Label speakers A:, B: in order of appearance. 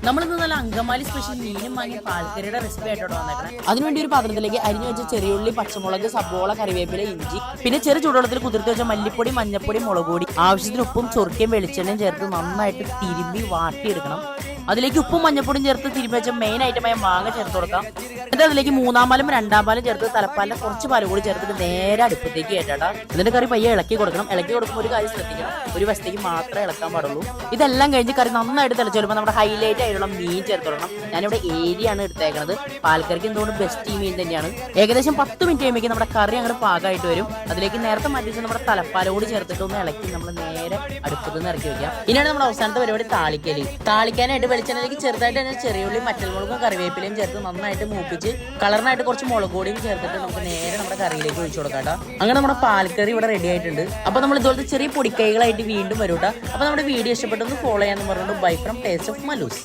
A: നമ്മളിന്ന് നല്ല അങ്കമാലി സ്പെഷ്യൽ മീനും വാങ്ങി പാൽക്കറിയുടെ റെസിപ്പി ആയിട്ടോടെ വന്നേക്കണം. അതിനുവേണ്ടി ഒരു പാത്രത്തിലേക്ക് അരിഞ്ഞു വെച്ച ചെറിയുള്ളി, പച്ചമുളക്, സബോള, കറിവേപ്പില, ഇഞ്ചി, പിന്നെ ചെറു ചൂടുവെള്ളത്തിൽ കുതിർത്ത് വെച്ച മല്ലിപ്പൊടി, മഞ്ഞപ്പൊടി, മുളക് പൊടി, ആവശ്യത്തിന് ഉപ്പും ചൊറുക്കയും വെളിച്ചെണ്ണയും ചേർത്ത് നന്നായിട്ട് തിരുമ്പി വാട്ടിയെടുക്കണം. അതിലേക്ക് ഉപ്പും മഞ്ഞപ്പൊടിയും ചേർത്ത് തിരുമ്പി വെച്ച മെയിൻ ഐറ്റമായ മാങ്ങ ചേർത്ത് കൊടുക്കാം. എന്നിട്ട് അതിലേക്ക് 3-ാം പാലും 2-ാം പാലും ചേർത്ത് തലപ്പാലിലെ കുറച്ച് പാല് കൂടി ചേർത്തിട്ട് നേരെ അടുപ്പത്തേക്ക് കയറ്റാം. എന്നിട്ട് കറി പയ്യെ ഇളക്കി കൊടുക്കണം. ഇളക്കി കൊടുക്കുമ്പോൾ ഒരു കാര്യം ശ്രദ്ധിക്കണം, ഒരു വശത്തേക്ക് മാത്രമേ ഇളക്കാൻ പാടുള്ളൂ. ഇതെല്ലാം കഴിഞ്ഞ് കറി നന്നായിട്ട് തിളച്ച് വരുമ്പോൾ നമ്മുടെ ഹൈലൈറ്റ് ആയിട്ടുള്ള മീൻ ചേർത്ത് കൊടുക്കണം. ഞാനിവിടെ ഏരിയാണ് എടുത്തേക്കുന്നത്. പാൽക്കറിക്ക് എന്തുകൊണ്ട് ബെസ്റ്റ് ഈ മീൻ തന്നെയാണ്. ഏകദേശം 10 മിനിറ്റ് കഴിയുമ്പോൾ നമ്മുടെ കറി അങ്ങനെ പാകമായിട്ട് വരും. അതിലേക്ക് നേരത്തെ മാറ്റി വെച്ച് നമ്മുടെ തലപ്പാലോട് ചേർത്തിട്ട് ഒന്ന് ഇളക്കി നമ്മൾ നേരെ അടുപ്പത്ത് നിന്ന് ഇറക്കി വെക്കാം. ഇനിയാണ് നമ്മുടെ അവസാനത്തെ പരിപാടി താളിക്കല്. താളിക്കാനായിട്ട് വെളിച്ചെണ്ണയിലേക്ക് ചെറുതായിട്ട് തന്നെ ചെറിയുള്ളി, മറ്റൽമുളകും കറിവേപ്പിലയും ചേർത്ത് നന്നായിട്ട് മൂപ്പിച്ച് കളറിനായിട്ട് കുറച്ച് മുളക് പൊടിയും ചേർത്തിട്ട് നമുക്ക് നേരെ നമ്മുടെ കറിയിലേക്ക് ഒഴിച്ചു കൊടുക്കാം കേട്ടോ. അങ്ങനെ നമ്മുടെ പാൽക്കറി ഇവിടെ റെഡി ആയിട്ടുണ്ട്. അപ്പൊ നമ്മൾ ഇതുപോലത്തെ ചെറിയ പൊടിക്കൈകളായിട്ട് വീണ്ടും വരും കേട്ടോ. അപ്പൊ നമ്മുടെ വീഡിയോ ഇഷ്ടപ്പെട്ടൊന്ന് ഫോളോ ചെയ്യാന്ന് പറഞ്ഞുകൊണ്ട് bye from taste of Mallus.